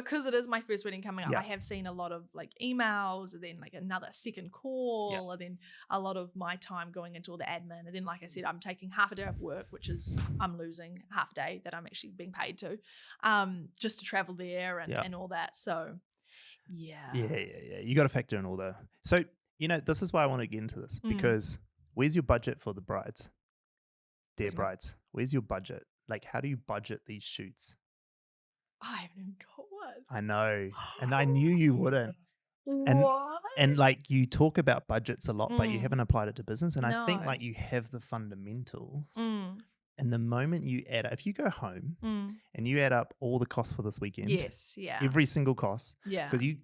because it is my first wedding coming up, Yeah. I have seen a lot of like emails and then like another second call and then a lot of my time going into all the admin. And then, like I said, I'm taking half a day of work, which is I'm losing half a day that I'm actually being paid to, just to travel there and all that. So yeah. You got to factor in all the. So, this is why I want to get into this because where's your budget for the brides? Dear brides, where's your budget? Like, how do you budget these shoots? I haven't even got one. I know. And I knew you wouldn't. What? And like you talk about budgets a lot, but you haven't applied it to business. And I think No. like you have the fundamentals. And the moment you add, if you go home and you add up all the costs for this weekend, every single cost, because you,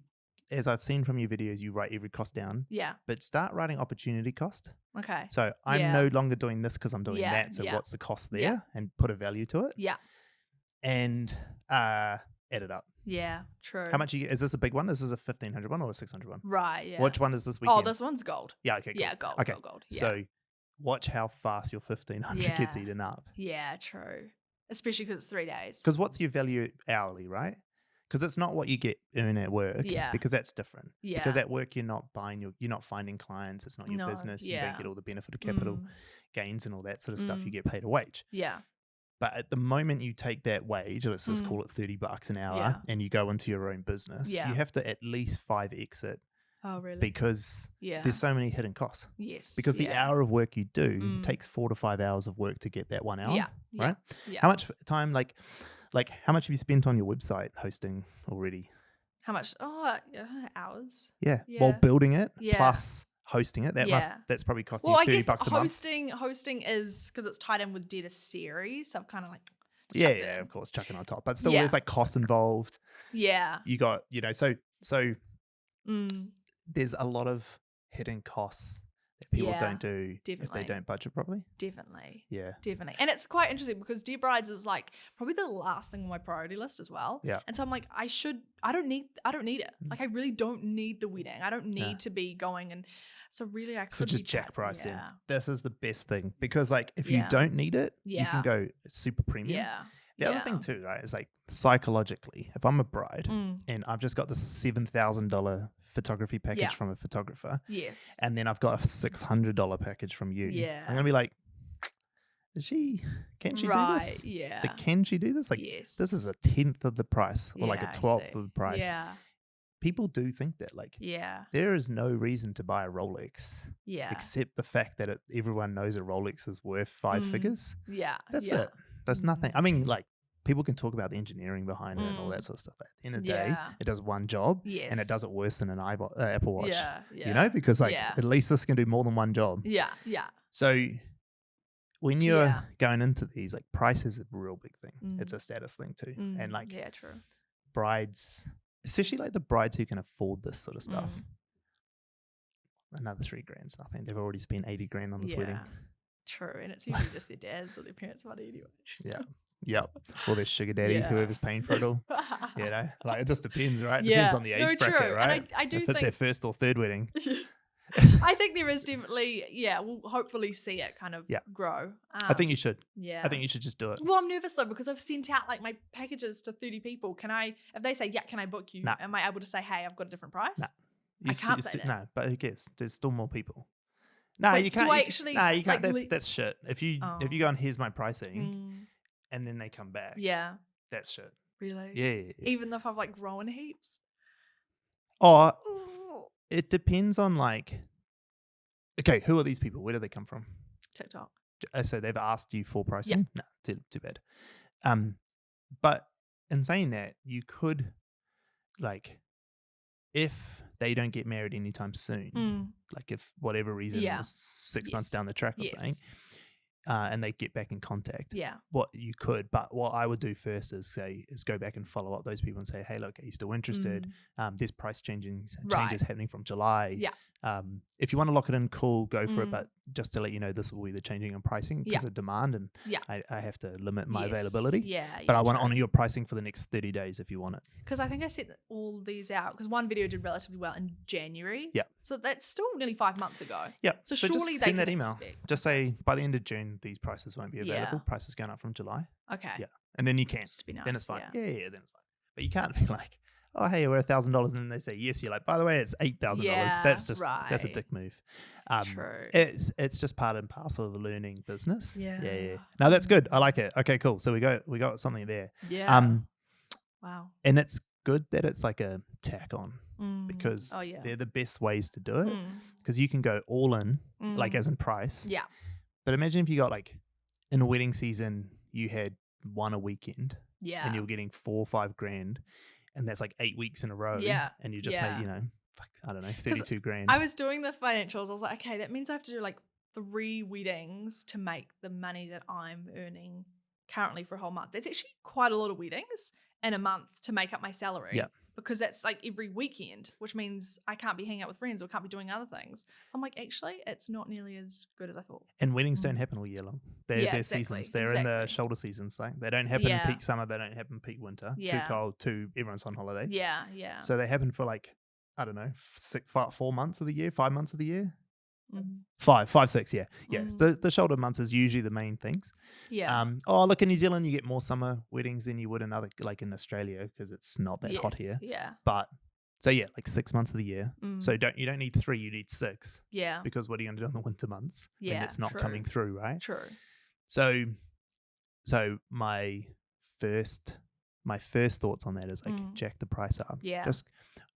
as I've seen from your videos, you write every cost down. Yeah. But start writing opportunity cost. Okay. So I'm no longer doing this because I'm doing that. So what's the cost there? And put a value to it. Yeah. And add it up. Yeah, true. How much is this a big one? Is this a 1,500 one or a 600 one? Right, yeah. Which one is this weekend? Oh, this one's gold. Yeah, okay, cool. Yeah, gold, okay. gold. Yeah. So watch how fast your 1,500 gets eaten up. Yeah, true. Especially because it's 3 days. Because what's your value hourly, right? Because it's not what you earn at work. Yeah. Because that's different. Yeah. Because at work you're not finding clients. It's not your business. You don't get all the benefit of capital gains and all that sort of stuff. You get paid a wage. Yeah. But at the moment you take that wage, let's just call it $30 an hour, and you go into your own business, you have to at least 5x it. Oh, really? Because there's so many hidden costs. Yes. Because the hour of work you do takes 4 to 5 hours of work to get that 1 hour. Yeah. Right? Yeah. How much time, like how much have you spent on your website hosting already? How much? Oh, hours. Yeah. While building it, plus hosting it, that's probably costing you $30 a month. Hosting is because it's tied in with data series. So I've kind of like of course, chucking on top. But still there's like costs involved. Yeah. You got, so there's a lot of hidden costs that people don't do if they don't budget properly. Definitely. And it's quite interesting because Dear Brides is like probably the last thing on my priority list as well. Yeah. And so I'm like, I don't need it. Like I really don't need the wedding. I don't need to be going and so really I could. So just jack price in. This is the best thing because like if you don't need it, you can go super premium. Yeah. The other thing too, right, is like psychologically, if I'm a bride and I've just got the $7,000 photography package from a photographer, and then I've got a $600 package from you, I'm gonna be like, can she do this? Yeah. Like, can she do this? Like, this is a 10th of the price or like a 12th of the price. Yeah. People do think that, like, there is no reason to buy a Rolex, except the fact that everyone knows a Rolex is worth 5 figures. Yeah, that's it. That's nothing. I mean, like, people can talk about the engineering behind it and all that sort of stuff. But at the end of the day, it does one job, and it does it worse than an Apple Watch. You know, because like at least this can do more than one job. Yeah. So when you're going into these, like, price is a real big thing. It's a status thing too, and like true. Brides, especially like the brides who can afford this sort of stuff. Another $3,000's nothing. They've already spent 80 grand on this wedding. True, and it's usually just their dads or their parents' money anyway. Yep. Or their sugar daddy, whoever's paying for it all. You know, like it just depends, right? Depends on the age bracket, right? And I do if think it's their first or third wedding. I think there is definitely, we'll hopefully see it kind of grow. I think you should. Yeah. I think you should just do it. Well, I'm nervous though because I've sent out like my packages to 30 people. If they say, can I book you? Nah. Am I able to say, hey, I've got a different price? Nah. I can't say that. No, but who cares? There's still more people. No, you can't. You can't. Like, that's shit. If you go and here's my pricing, and then they come back, that's shit. Really? Yeah. Even if I've like grown heaps. Oh, it depends on like. Okay, who are these people? Where do they come from? TikTok. So they've asked you for pricing? No, too bad. But in saying that, you could, like, if they don't get married anytime soon, like if whatever reason is 6 months down the track or something, and they get back in contact, what you could, but what I would do first is go back and follow up those people and say, hey, look, are you still interested? There's price changes happening from July. If you want to lock it in, cool, go for it. But just to let you know, this will be the changing in pricing because of demand, and I have to limit my availability. But I want to honor your pricing for the next 30 days if you want it. Because I think I set all these out because one video did relatively well in January. Yeah. So that's still nearly 5 months ago. Yeah. So surely just they send that can email. expect. Just say by the end of June, these prices won't be available. Prices going up from July. Okay. Yeah. And then you can. Just to be nice. Then it's fine. Yeah, then it's fine. But you can't be like, oh, hey, we're $1,000. And then they say yes. You're like, by the way, it's $8,000. Yeah, That's a right. dick move. True. It's just part and parcel of the learning business. Yeah. No, that's good. I like it. Okay, cool. So we got something there. Yeah. Wow. And it's good that it's like a tack on because Oh, yeah. they're the best ways to do it Mm. because you can go all in, like as in price. Yeah. But imagine if you got like in a wedding season, you had one a weekend Yeah. and you were getting $4 or $5 grand, and that's like 8 weeks in a row. Yeah. And you just made, I don't know, 32 grand. I was doing the financials. I was like, okay, that means I have to do like 3 weddings to make the money that I'm earning currently for a whole month. That's actually quite a lot of weddings in a month to make up my salary. Yeah. Because that's like every weekend, which means I can't be hanging out with friends or can't be doing other things. So I'm like, actually, it's not nearly as good as I thought. And weddings don't happen all year long. They're exactly, seasons. They're in the shoulder seasons. Like they don't happen peak summer. They don't happen peak winter. Yeah. Too cold. Everyone's on holiday. Yeah, yeah. So they happen for like, I don't know, 4 months of the year, 5 months of the year. 5, 6, yeah. The shoulder months is usually the main things. Look, in New Zealand you get more summer weddings than you would in like in Australia because it's not that hot here. But so like 6 months of the year. So you don't need 3, you need 6. Because what are you going to do in the winter months when it's not coming through, right? True. So my first thoughts on that is like jack the price up. Just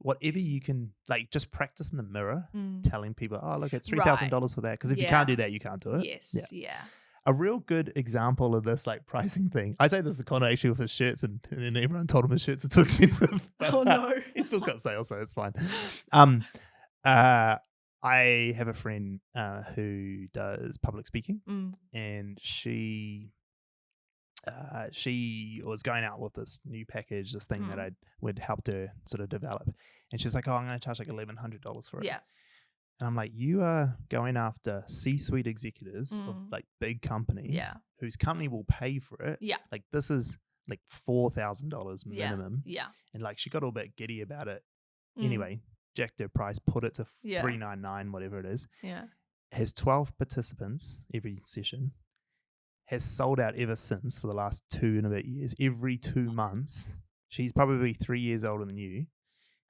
whatever you can, like just practice in the mirror telling people, oh look, it's $3,000 for that, because if you can't do that, you can't do it. A real good example of this like pricing thing, I say this to Connor actually with his shirts, and then everyone told him his shirts are too expensive. Oh no. He's still got sales, so it's fine. I have a friend who does public speaking, and she was going out with this new package, this thing that I would help her sort of develop. And she's like, oh, I'm going to charge like $1,100 for it. Yeah. And I'm like, you are going after C-suite executives of like big companies whose company will pay for it. Yeah. Like this is like $4,000 minimum. Yeah. And like she got all a bit giddy about it. Anyway, jacked her price, put it to $399, whatever it is. Yeah. Has 12 participants every session. Has sold out ever since for the last 2 and a bit years. Every 2 months. She's probably 3 years older than you.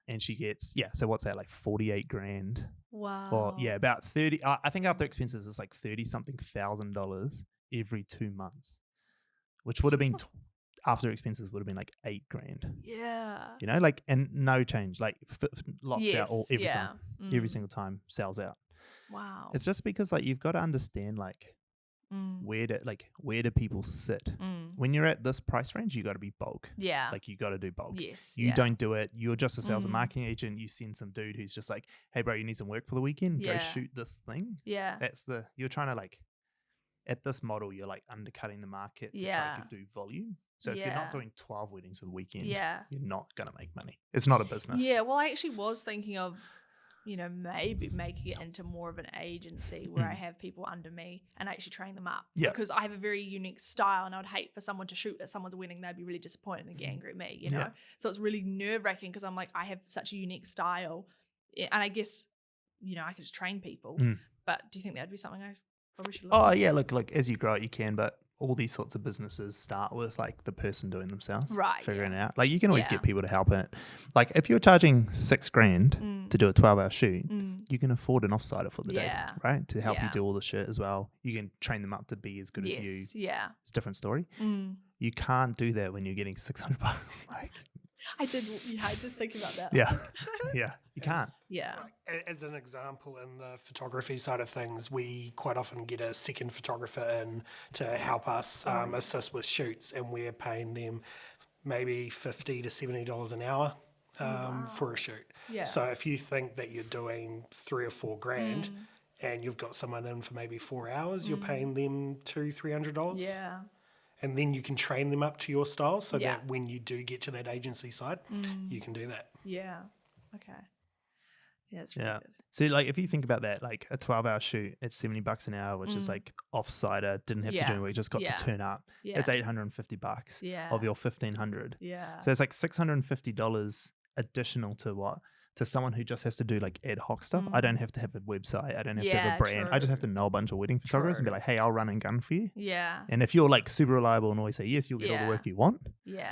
And she gets, so what's that, like 48 grand? Wow. Or about 30. I think after expenses, it's like 30 something $1,000 every 2 months, which would have been, after expenses, would have been like 8 grand. Yeah. Like, and no change, like locks out every time. Every single time sells out. Wow. It's just because like you've got to understand like, where do people sit when you're at this price range? You got to be bulk. Like you got to do bulk. You don't do it. You're just a sales and marketing agent. You send some dude who's just like, hey bro, you need some work for the weekend, go shoot this thing. You're trying to like, at this model you're like undercutting the market to try to do volume. So if you're not doing 12 weddings a weekend, you're not gonna make money. It's not a business. Well, I actually was thinking of maybe making it into more of an agency where I have people under me and actually train them up. Because I have a very unique style, and I would hate for someone to shoot at someone's wedding. They'd be really disappointed and get angry at me, you know? So it's really nerve-wracking because I'm like, I have such a unique style. And I guess, I could just train people. But do you think that would be something I probably should look at? Yeah, look, as you grow it, you can, but all these sorts of businesses start with like the person doing themselves, figuring it out. Like you can always get people to help it. Like if you're charging $6,000 to do a 12-hour shoot, you can afford an offsider for the day, right? To help you do all the shit as well. You can train them up to be as good as you. Yeah, it's a different story. You can't do that when you're getting $600. Like I did think about that. You can't. As an example, in the photography side of things, we quite often get a second photographer in to help us assist with shoots, and we're paying them maybe $50 to $70 an hour for a shoot. So if you think that you're doing 3 or 4 grand and you've got someone in for maybe 4 hours, you're paying them $200-$300. And then you can train them up to your style so that when you do get to that agency side, you can do that. Okay. It's really good. So like if you think about that, like a 12-hour shoot, it's $70 an hour, which is like offsider, didn't have to do anything, just got to turn up. It's $850 of your $1,500. So it's like $650 additional to what? To someone who just has to do like ad hoc stuff. I don't have to have a website. I don't have to have a brand. I just have to know a bunch of wedding photographers and be like, hey, I'll run and gun for you. And if you're like super reliable and always say yes, you'll get all the work you want.